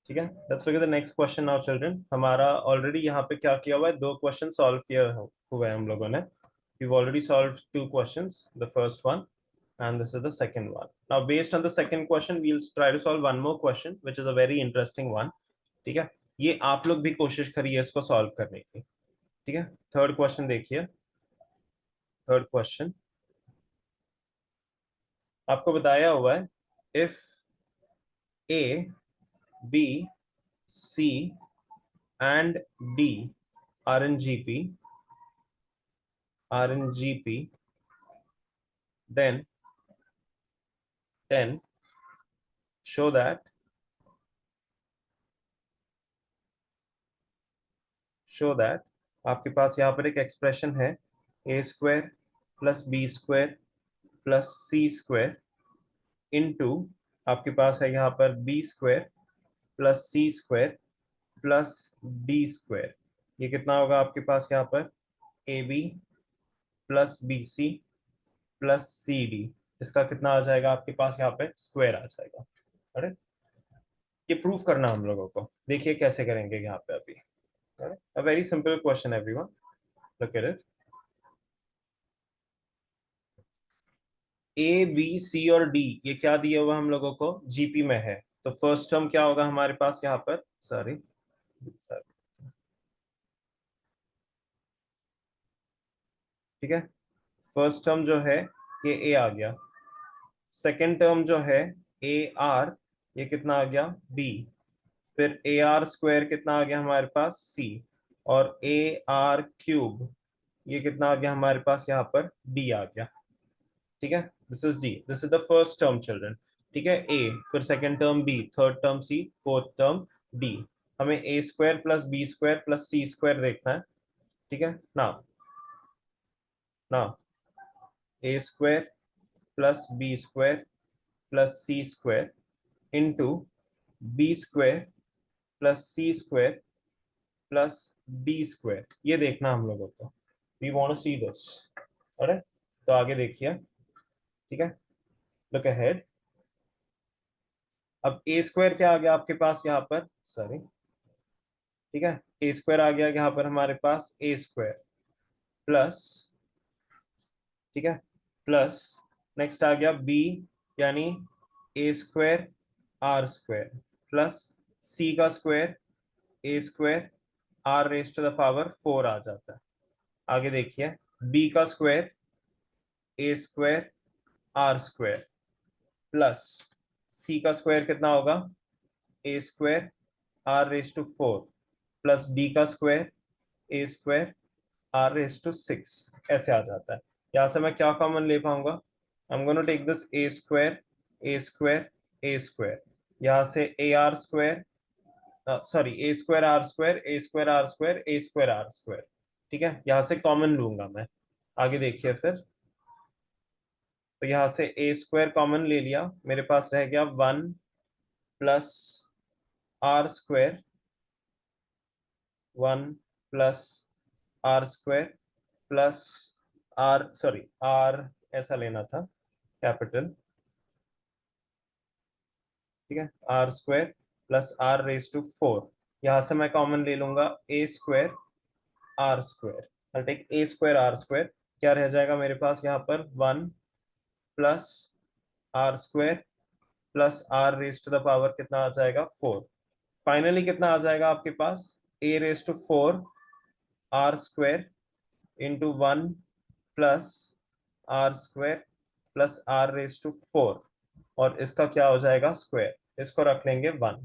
ठीक है, let's look at the next question now children. हमारा ऑलरेडी यहाँ पे क्या किया हुआ है, दो क्वेश्चन सॉल्व किया हुआ है हम लोगों ने। we've already solved two questions, the first one and this is the second one. Now based on the second question we'll try to solve one more question which is a very interesting one. ठीक है, ये आप लोग भी कोशिश करिए इसको solve करने की। ठीक है, थर्ड क्वेश्चन देखिए। थर्ड क्वेश्चन आपको बताया हुआ है, if a b c and D are in GP, then show that आपके पास यहाँ पर एक एक्सप्रेशन है a square plus b square plus c square into आपके पास है यहाँ पर b square plus c square plus d square. ये कितना होगा आपके पास यहाँ पर, a b plus b c plus c d, इसका कितना आ जाएगा आपके पास यहाँ पे, स्क्वायर आ जाएगा। अरे ये प्रूफ करना हम लोगों को, देखिए कैसे करेंगे यहाँ पे अभी। A very simple question everyone, look at it. A b c और डी ये क्या दिया हुआ हम लोगों को, जीपी में है। तो फर्स्ट टर्म क्या होगा हमारे पास यहाँ पर, सॉरी ठीक है, फर्स्ट टर्म जो है ये ए आ गया, सेकेंड टर्म जो है ए आर, ये कितना आ गया बी, फिर ए आर स्क्वायर कितना आ गया हमारे पास सी, और ए आर क्यूब ये कितना आ गया हमारे पास यहाँ पर डी आ गया। ठीक है, this is d, this is the first term children. ठीक है, ए, फिर second term b, third term c, fourth term d. हमें a square plus b square plus c square देखना है। ठीक है ना, ना a square plus b square plus c square into b square plus c square plus d square, ये देखना हम लोगों को। We want to see this. अरे तो आगे देखिए। ठीक है, लुक अहेड। अब ए स्क्वायर क्या आ गया आपके पास यहाँ पर, सॉरी ठीक है, ए स्क्वायर आ गया यहाँ पर हमारे पास ए स्क्वायर प्लस, ठीक है, प्लस नेक्स्ट आ गया बी, यानी a square r square plus c का square a square r raise to the power 4 आ जाता है। आगे देखिए, बी का square a square r square plus c का स्क्वायर कितना होगा, a square r raise to 4 plus d का square a square r raise to 6, ऐसे आ जाता है। यहां से मैं क्या कॉमन ले पाऊंगा, I am gonna take this a square a square a square, यहां से a r square, sorry a square r square a square r square a square r square. ठीक है, यहां से कॉमन लूंगा मैं। आगे देखिए फिर, तो यहां से ए स्क्वायर कॉमन ले लिया, मेरे पास रह गया 1 plus r square, 1 plus r square plus r, sorry r ऐसा लेना था कैपिटल, ठीक है, r square plus r raise to 4। यहां से मैं कॉमन ले लूंगा a square r square, I take a square r square, क्या रह जाएगा मेरे पास यहाँ पर 1 plus r square plus r raise to the power कितना आ जाएगा 4। फाइनली कितना आ जाएगा आपके पास, a raise to 4 r square into 1 plus r square plus r raise to 4, और इसका क्या हो जाएगा स्क्वायर, इसको रख लेंगे 1।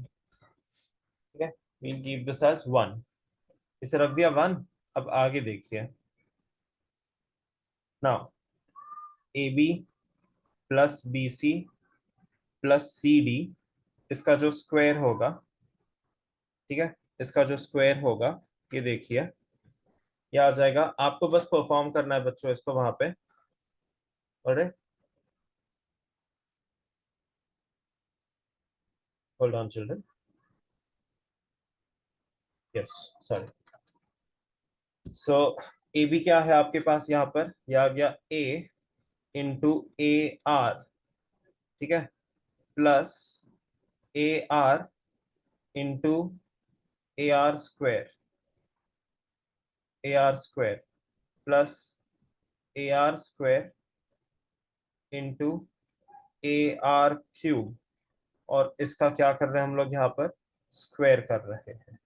ठीक है, we'll give this as 1, इसे रख दिया 1। अब आगे देखिए, now a b plus b c plus c d, इसका जो स्क्वायर होगा, ठीक है, इसका जो स्क्वायर होगा ये देखिए, ये आ जाएगा। आपको बस परफॉर्म करना है बच्चों इसको वहां पे। अरे hold on children, yes sorry. So a b क्या है आपके पास यहाँ पर, ये आ गया ए इंटू ए आर, ठीक है, plus A R into A r square plus A r square into AR³ और इसका क्या कर रहे हैं हम लोग यहाँ पर, स्क्वायर कर रहे हैं।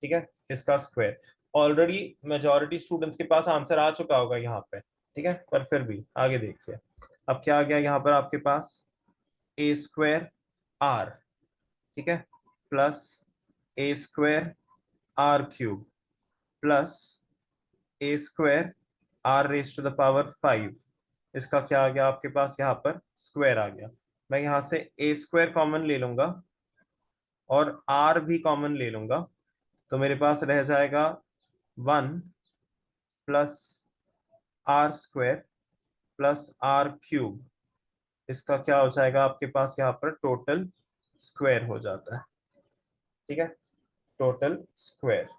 ठीक है, इसका स्क्वायर। ऑलरेडी मेजॉरिटी स्टूडेंट्स के पास आंसर आ चुका होगा यहाँ पे, ठीक है, पर फिर भी आगे देखिए। अब क्या आ गया यहाँ पर आपके पास, A²R, ठीक है, प्लस A²R³ प्लस A²R⁵ इसका क्या आ गया आपके पास यहाँ पर, स्क्वायर आ गया। मैं यहाँ से A² कॉमन ले लूंगा और R भी कॉमन ले लूंगा, तो मेरे पास रह जाएगा 1 प्लस R² प्लस R³ इसका क्या हो जाएगा आपके पास यहाँ पर, टोटल स्क्वायर हो जाता है। ठीक है, टोटल स्क्वायर,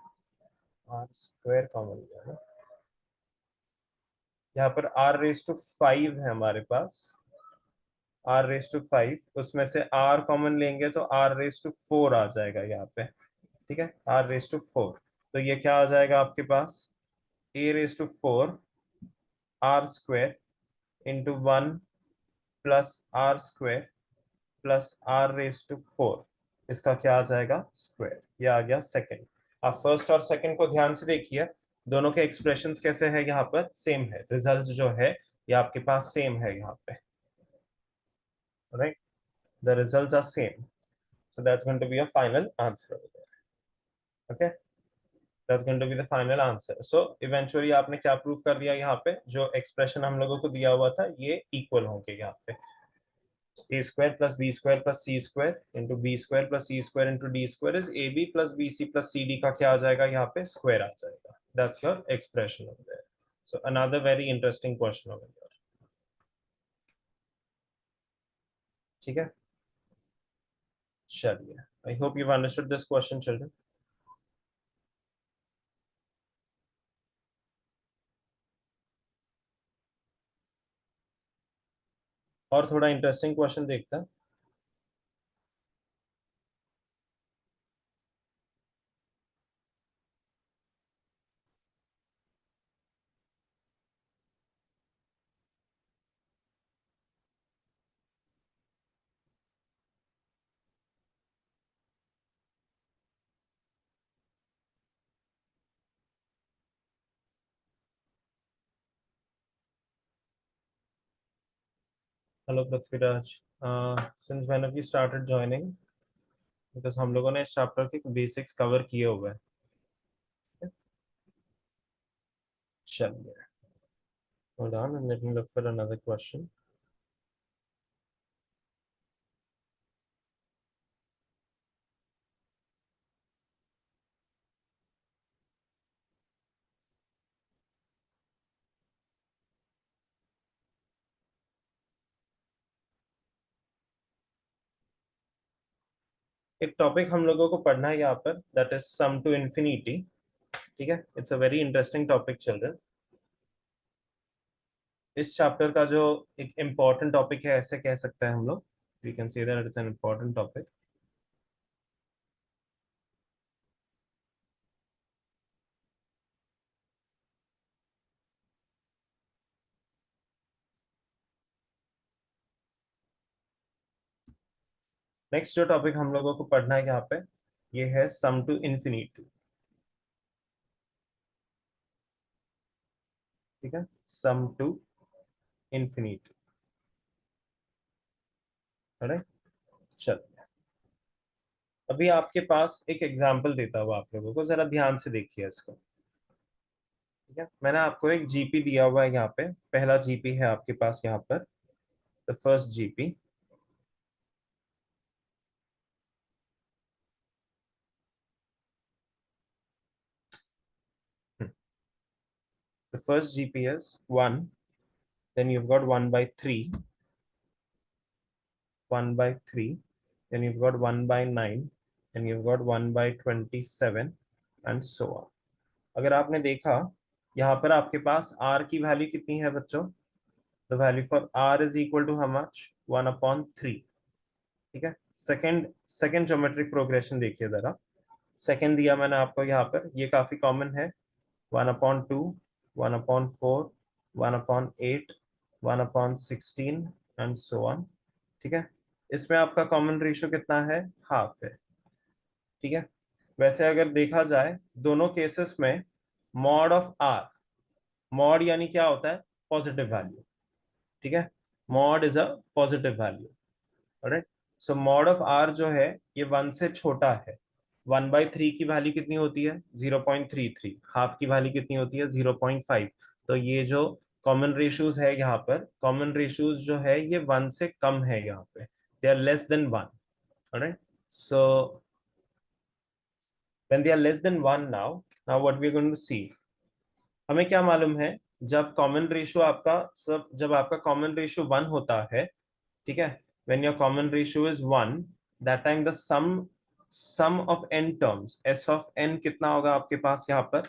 R² कॉमन लिया ना, यहाँ पर R⁵ है हमारे पास, R⁵ उसमें से R कॉमन लेंगे तो R⁴ आ जाएगा यहाँ पे। ठीक है, R⁴ तो ये क्या आ जाएगा आपके पास, A⁴R² into 1 plus R² plus R⁴ इसका क्या आ जाएगा, स्क्वायर। ये आ गया सेकंड। आप फर्स्ट और सेकंड को ध्यान से देखिए, दोनों के एक्सप्रेशंस कैसे है, यहाँ पर सेम है, रिजल्ट जो है ये आपके पास सेम है यहाँ पे, right, the results are same, so that's going to be a final answer over there. Okay, that's going to be the final answer. So eventually आपने क्या प्रूव कर दिया, यहाँ पे जो एक्सप्रेशन हम लोगों को दिया हुआ था ये इक्वल होंगे यहाँ पे, A² plus B² plus C² into B² plus C² into D² is AB plus BC plus CD का क्या आ जाएगा यहाँ पे, स्क्वायर आ जाएगा। That's your expression over there. So another very interesting question over there. ठीक है, चलिए, I hope you understood this question children. और थोड़ा इंटरेस्टिंग क्वेश्चन देखते हैं। Hello Prithviraj, since when have you started joining, because हम लोगों ने इस चैप्टर के बेसिक्स कवर किए हुए हैं। चलिए, hold on and let me look for another question. एक टॉपिक हम लोगों को पढ़ना है यहाँ पर, that is sum to infinity. ठीक है, it's a very interesting topic children. इस चैप्टर का जो एक इम्पॉर्टेंट टॉपिक है, ऐसे कह सकते हैं हम लोग, we can say that it's an important topic. Next जो टॉपिक हम लोगों को पढ़ना है यहाँ पे, ये है सम टू इंफिनिटी। ठीक है, सम टू इंफिनिटी। राइट, चलिए, अभी आपके पास एक एग्जांपल देता हूँ आप लोगों को, जरा ध्यान से देखिए इसको। ठीक है, मैंने आपको एक जीपी दिया हुआ है यहाँ पे, पहला जीपी है आपके पास यहाँ पर, the first GP. The first GP is 1, then you've got 1 by 3, 1 by 3, then you've got 1 by 9, then you've got 1 by 27 and so on. अगर आपने देखा यहाँ पर आपके पास R की वैल्यू कितनी है बच्चों, the value for R is equal to how much, 1/3। ठीक है। सेकंड सेकंड ज्योमेट्रिक प्रोग्रेशन देखिए जरा। सेकंड दिया मैंने आपको यहाँ पर, ये काफी कॉमन है। 1/2, 1/4, 1/8, 1/16 एंड सो ऑन। ठीक है। इसमें आपका कॉमन रेशियो कितना है? हाफ है। ठीक है। वैसे अगर देखा जाए दोनों केसेस में मॉड ऑफ आर, मॉड यानी क्या होता है? Positive value. ठीक है। Mod is a positive value. Right. So mod of r जो है ये 1 से छोटा है। 1/3 की वैल्यू कितनी होती है? 0.33। हाफ की वैल्यू कितनी होती है? 0.5। तो ये जो कॉमन रेशियोज है यहाँ पर, कॉमन रेशियोज जो है ये 1 से कम है यहाँ पे, they are less than 1। Right. So when they are less than 1, now what we are going to see, हमें क्या मालूम है? जब कॉमन रेशियो आपका सब, जब आपका कॉमन रेशियो 1 होता है, ठीक है, when your common ratio is 1, that time the sum of n terms, s of n कितना होगा आपके पास यहाँ पर?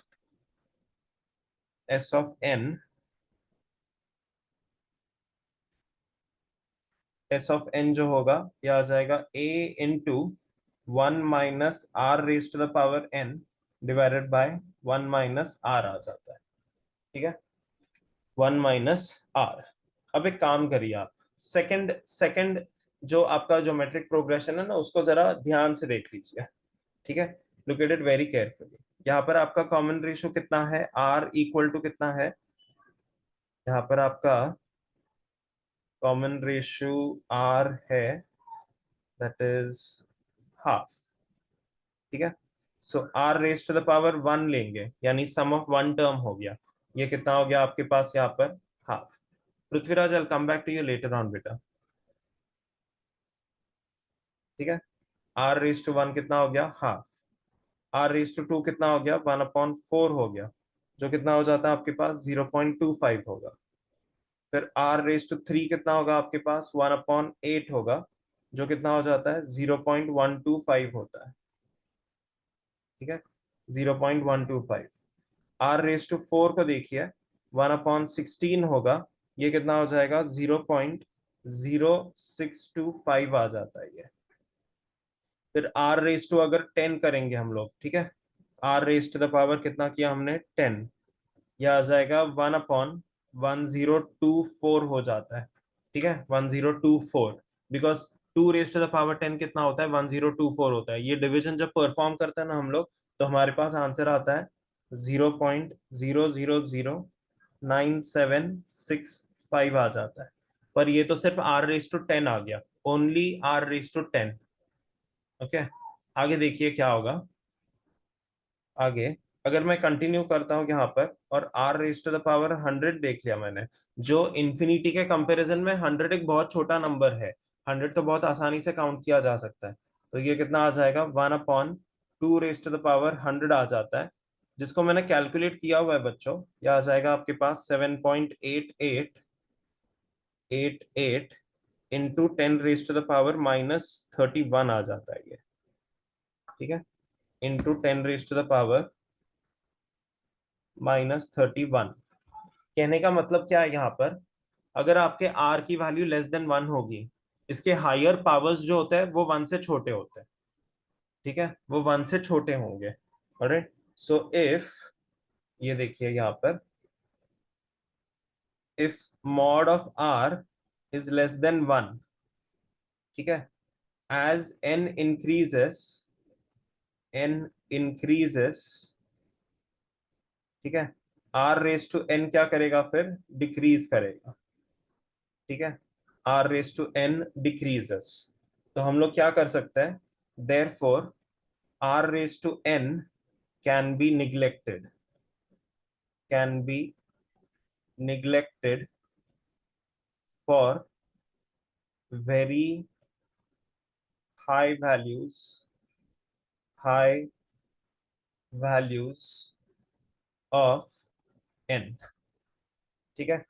s of n, s of n जो होगा ये आ जाएगा a into 1 - r raise to the power n divided by 1 - r आ जाता है। ठीक है। 1 - r। अब एक काम करिए आप, सेकंड सेकंड जो आपका ज्योमेट्रिक प्रोग्रेशन है ना, उसको जरा ध्यान से देख लीजिए। ठीक है। Look at it very carefully. यहाँ पर आपका कॉमन रेशियो कितना है? r इक्वल टू कितना है? यहाँ पर आपका कॉमन रेशियो r है, दैट इज हाफ। ठीक है। So r raise to the power 1 लेंगे, यानी सम ऑफ 1 टर्म हो गया। ये कितना हो गया आपके पास यहाँ पर? Half. Prithviraj, I come back to you later on बेटा। ठीक है। r रेज टू 1 कितना हो गया? हाफ। r रेज टू 2 कितना हो गया? 1/4 हो गया, जो कितना हो जाता है आपके पास? 0.25 होगा। फिर r रेज टू 3 कितना होगा आपके पास? 1/8 होगा, जो कितना हो जाता है? 0.125 होता है। ठीक है। 0.125। r रेज टू 4 को देखिए, 1/16 होगा, ये कितना हो जाएगा? 0.0625 आ जाता है ये। फिर r रेज टू अगर 10 करेंगे हम लोग, ठीक है, r raise to the power कितना किया हमने? 10। यह आ जाएगा 1/1024 हो जाता है। ठीक है। 1024, because 2 raise to the power 10 कितना होता है? 1024 होता है। ये डिवीजन जब परफॉर्म करते हैं ना हम लोग, तो हमारे पास आंसर आता है 0.00096765 आ जाता है। पर ये तो सिर्फ r रेज टू 10 आ गया, only r raise to 10। Okay. आगे देखिए क्या होगा। आगे अगर मैं कंटिन्यू करता हूं यहाँ पर, और r raise to the power 100 देख लिया मैंने, जो इन्फिनिटी के कंपैरिजन में 100 एक बहुत छोटा नंबर है। 100 तो बहुत आसानी से काउंट किया जा सकता है। तो ये कितना आ जाएगा? 1/2 रेज टू द पावर 100 आ जाता है, जिसको मैंने कैलकुलेट किया हुआ है बच्चों। यह आ जाएगा आपके पास 7.8888 into 10 raise to the power -31 आ जाता है ये। ठीक है। Into 10 raise to the power -31। कहने का मतलब क्या है यहाँ पर? अगर आपके आर की वैल्यू लेस देन 1 होगी, इसके हायर पावर्स जो होते हैं वो 1 से छोटे होते हैं। ठीक है, वो 1 से छोटे होंगे। ऑलराइट। सो इफ, ये देखिए यहाँ पर, if mod of r is less than 1, ठीक है, एज n increases, ठीक है, आर रेज टू एन क्या करेगा फिर? डिक्रीज करेगा। ठीक है। R raise to n decreases. तो हम लोग क्या कर सकते हैं? Therefore r raise to n can be neglected, can be neglected for very high values, high values of n. ठीक है।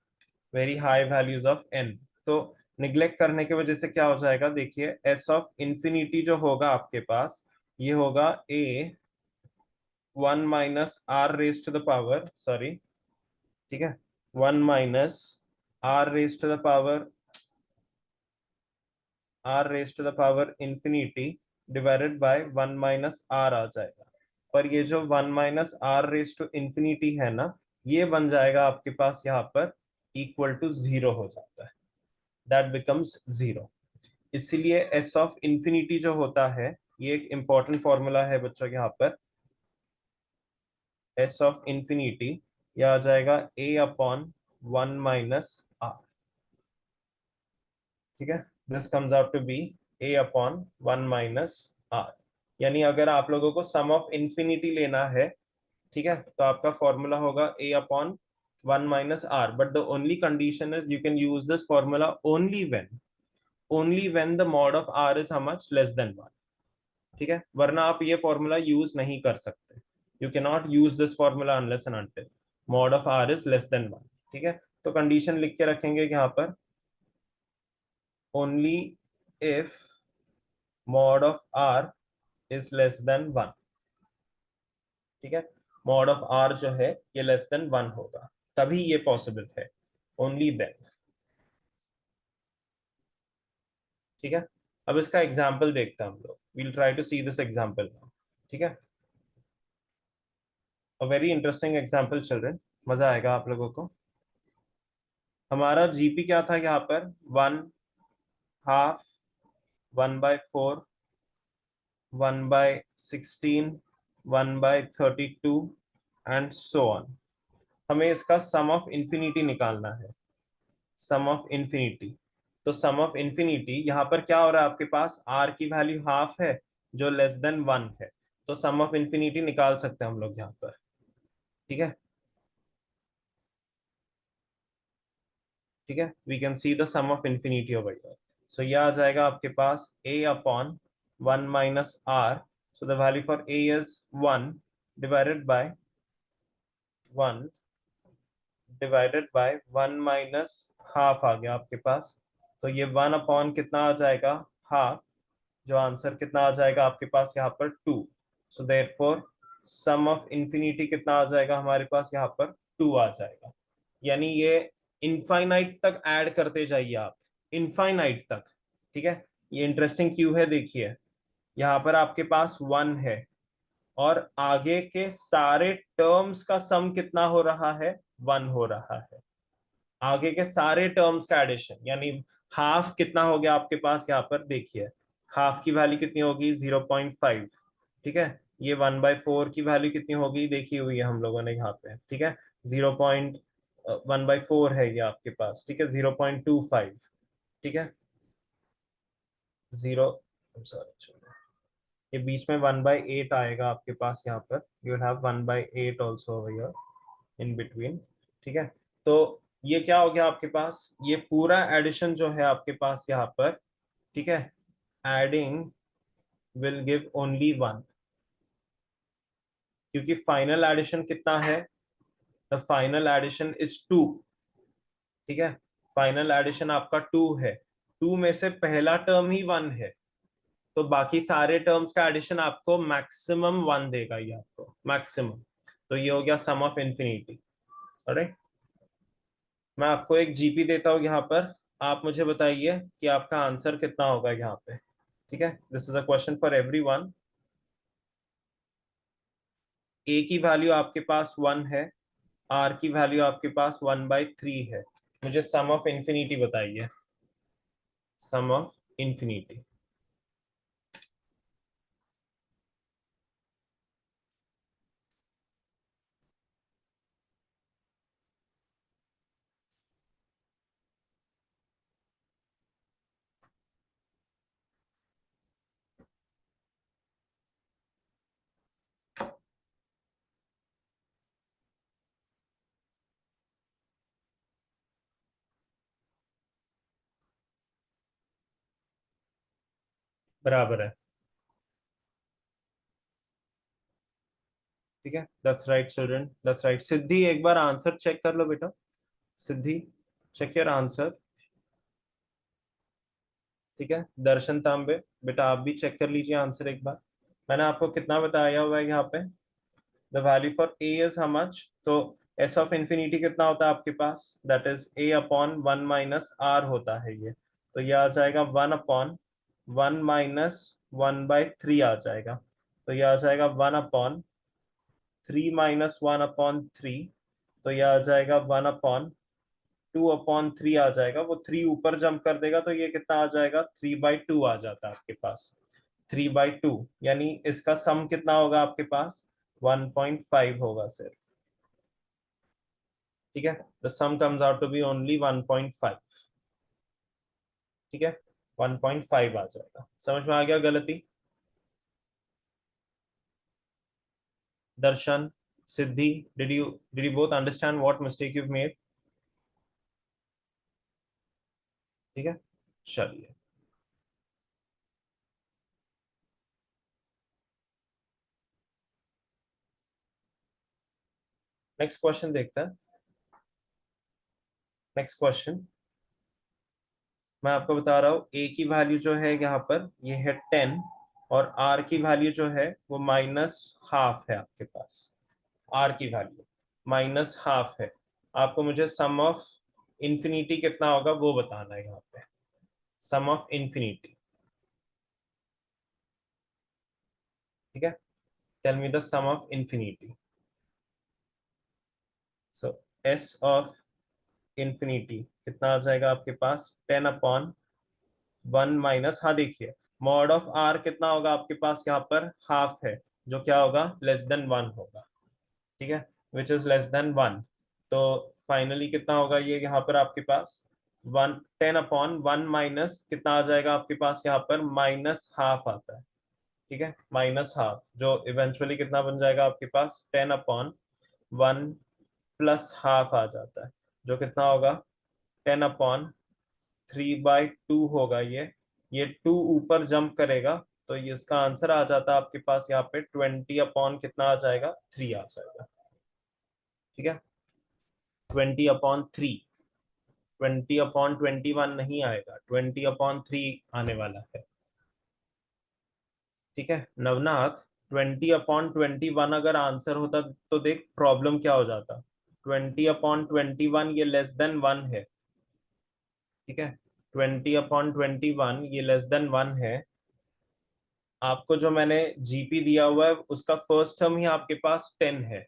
Very high values of n. तो निग्लेक्ट करने की वजह से क्या हो जाएगा? देखिए, एस ऑफ इंफिनिटी जो होगा आपके पास, ये होगा a 1 - r raise to the power, sorry, ठीक है, 1 - r raise to the power r raise to the power infinity divided by 1 - r आ जाएगा। पर ये जो 1 - r रेज टू इंफिनिटी है ना, ये बन जाएगा आपके पास यहाँ पर इक्वल टू 0 हो जाता है, दैट बिकम्स 0। इसीलिए एस ऑफ इंफिनिटी जो होता है, ये एक इंपॉर्टेंट फॉर्मूला है बच्चों के यहाँ पर। एस ऑफ इंफिनिटी यह आ जाएगा a अपॉन 1 - r। ठीक है, this comes out to be a upon 1 - r। यानी अगर आप लोगों को सम ऑफ इंफिनिटी लेना है, ठीक है, तो आपका फॉर्मूला होगा a upon 1 - r। But the only condition is you can use this formula only when the mod of r is how much less than 1। ठीक है, वरना आप ये फॉर्मूला यूज नहीं कर सकते। You can not use this formula unless and until mod of r is less than 1। ठीक है, तो कंडीशन लिख के रखेंगे यहाँ पर only if mod of r is less than 1। ठीक है, मॉड ऑफ r जो है ये लेस देन 1 होगा, तभी ये पॉसिबल है, ओनली देन। ठीक है, अब इसका एग्जाम्पल देखते हैं हम लोग। We'll try to see this example. ठीक है, a very interesting example children, मजा आएगा आप लोगों को। हमारा जीपी क्या था यहाँ पर, 1/2, 1/4, 1/16, 1/32 एंड सो ऑन। हमें इसका सम ऑफ इंफिनिटी निकालना है, सम ऑफ इंफिनिटी। तो सम ऑफ इंफिनिटी यहाँ पर क्या हो रहा है, आपके पास आर की वैल्यू हाफ है जो लेस देन 1 है, तो सम ऑफ इंफिनिटी निकाल सकते हैं हम लोग यहाँ पर। ठीक है, ठीक है, we can see the sum of infinity over here. So ये आ जाएगा आपके पास a upon 1 - r। So the value for a is 1 divided by 1 divided by 1 minus half आ गया आपके पास। तो ये 1 अपॉन कितना आ जाएगा, हाफ। जो आंसर कितना आ जाएगा आपके पास यहाँ पर 2। So therefore sum of infinity कितना आ जाएगा हमारे पास यहाँ पर 2 आ जाएगा। यानी ये इनफाइनाइट तक ऐड करते जाइए आप, इनफाइनाइट तक। ठीक है, ये इंटरेस्टिंग क्यों है देखिए, यहाँ पर आपके पास 1 है और आगे के सारे टर्म्स का सम कितना हो रहा है, 1 हो रहा है। आगे के सारे टर्म्स का एडिशन, यानी हाफ कितना हो गया आपके पास यहाँ पर देखिए, हाफ की वैल्यू कितनी होगी, 0.5। ठीक है, ये 1/4 की वैल्यू कितनी होगी देखी हुई है हम लोगों ने यहाँ पे। ठीक है, 0.1/4 है ये आपके पास। ठीक है, 0.25। ठीक है, 0, सॉरी, ये बीच में 1/8 आएगा आपके पास यहाँ पर। You will have 1/8 also over here in between. ठीक है, तो ये क्या हो गया आपके पास, ये पूरा एडिशन जो है आपके पास यहाँ पर, ठीक है, एडिंग विल गिव ओनली 1, क्योंकि फाइनल एडिशन कितना है, द फाइनल एडिशन इज 2। ठीक है, फाइनल एडिशन आपका 2 है, 2 में से पहला टर्म ही 1 है, तो बाकी सारे टर्म्स का एडिशन आपको मैक्सिमम 1 देगा, ये आपको मैक्सिमम। तो ये हो गया सम ऑफ इंफिनिटी। राइट, मैं आपको एक जीपी देता हूँ यहाँ पर, आप मुझे बताइए कि आपका आंसर कितना होगा यहाँ पे। ठीक है, this is a question for everyone. A की वैल्यू आपके पास 1 है, आर की वैल्यू आपके पास 1/3 है। मुझे सम ऑफ इंफिनिटी बताइए, सम ऑफ इंफिनिटी। बराबर है। ठीक है, that's right children, that's right. Siddhi एक बार आंसर चेक कर लो बेटा, सिद्धि, चेक योर आंसर। ठीक है, दर्शन तांबे, बेटा आप भी चेक कर लीजिए आंसर एक बार। मैंने आपको कितना बताया हुआ है यहाँ पे, the value for a is how much. तो एस ऑफ इंफिनिटी कितना होता है आपके पास, that is a upon 1 - r होता है ये। तो ये आ जाएगा 1 अपॉन 1 - 1/3 आ जाएगा। तो ये आ जाएगा 1/3 - 1/3। तो ये आ जाएगा 1/2/3 आ जाएगा। वो 3 ऊपर जंप कर देगा तो ये कितना आ जाएगा, 3/2 आ जाता है आपके पास। 3/2 यानी इसका सम कितना होगा आपके पास, 1.5 होगा सिर्फ। ठीक है, the sum comes out to be only 1.5। ठीक है, 1.5 आ जाएगा। समझ में आ गया गलती? दर्शन, सिद्धि, did you both understand what mistake you've made? ठीक है, चलिए नेक्स्ट क्वेश्चन देखते हैं। नेक्स्ट क्वेश्चन, मैं आपको बता रहा हूँ ए की वैल्यू जो है यहाँ पर ये है 10, और आर की वैल्यू जो है वो -½ है आपके पास। आर की वैल्यू -½ है। आपको मुझे सम ऑफ इंफिनिटी कितना होगा वो बताना है यहाँ पे। सम ऑफ इंफिनिटी, ठीक है, tell me the sum of infinity. So s of infinity कितना आ जाएगा आपके पास, 10/1 माइनस, हाँ देखिए, मॉड ऑफ आर कितना होगा आपके पास यहाँ पर, हाफ है, जो क्या होगा, <<1 होगा। ठीक है, विच इज <<1। तो फाइनली कितना होगा ये यहाँ पर आपके पास, 10/1 माइनस कितना आ जाएगा आपके पास यहाँ पर, -½ आता है। ठीक है, -½ जो इवेंचुअली कितना बन जाएगा आपके पास, 10/1 प्लस हाफ आ जाता है, जो कितना होगा, 10/3/2 होगा ये 2 ऊपर जंप करेगा तो ये इसका आंसर आ जाता है आपके पास यहाँ पे 20 कितना आ जाएगा, 3 आ जाएगा। ठीक है, 20/3, 20/21 नहीं आएगा, 20/3 आने वाला है। ठीक है नवनाथ, 20/21 अगर आंसर होता तो देख प्रॉब्लम क्या हो जाता, 20/21 ये <<1 है। ठीक है, 20/21 ये <<1 है। आपको जो मैंने जीपी दिया हुआ है उसका फर्स्ट टर्म ही आपके पास 10 है।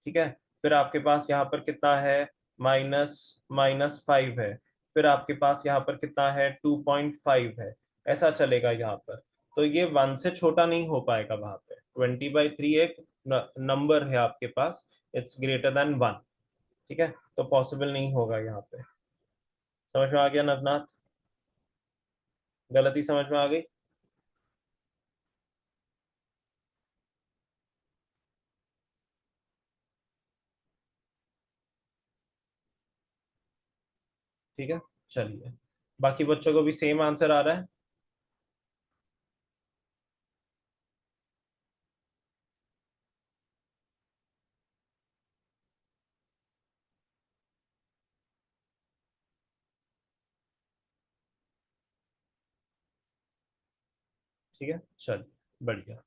ठीक है, फिर आपके पास यहाँ पर कितना है, माइनस -5 है। फिर आपके पास यहाँ पर कितना है, 2.5 है। ऐसा चलेगा यहाँ पर। तो ये 1 से छोटा नहीं हो पाएगा वहां पे। 20/3 एक नंबर है आपके पास, इट्स ग्रेटर देन 1। ठीक है, तो पॉसिबल नहीं होगा यहाँ पे। समझ में आ गया नवनाथ? गलती समझ में आ गई? ठीक है, चलिए, बाकी बच्चों को भी सेम आंसर आ रहा है? ठीक है, चलिए, बढ़िया।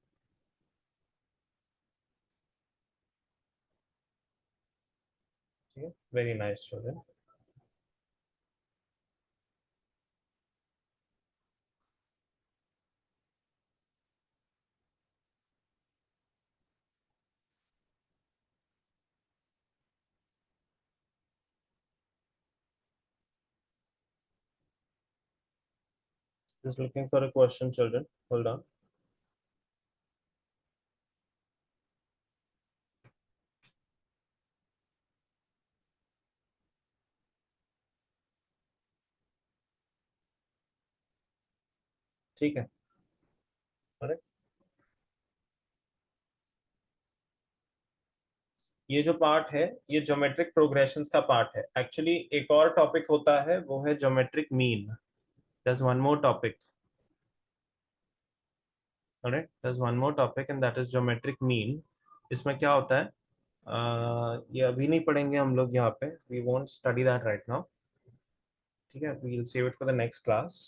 ठीक है, very nice student. Just looking for a question, children. Hold on. ठीक है, अरे ये जो पार्ट है ये ज्योमेट्रिक प्रोग्रेशंस का पार्ट है। एक्चुअली एक और टॉपिक होता है वो है geometric mean. there's one more topic, alright, there's one more topic and that is geometric mean। इसमें क्या होता है, ये अभी नहीं पढ़ेंगे हम लोग यहाँ पे, we won't study that right now। ठीक है, we'll save it for the next class।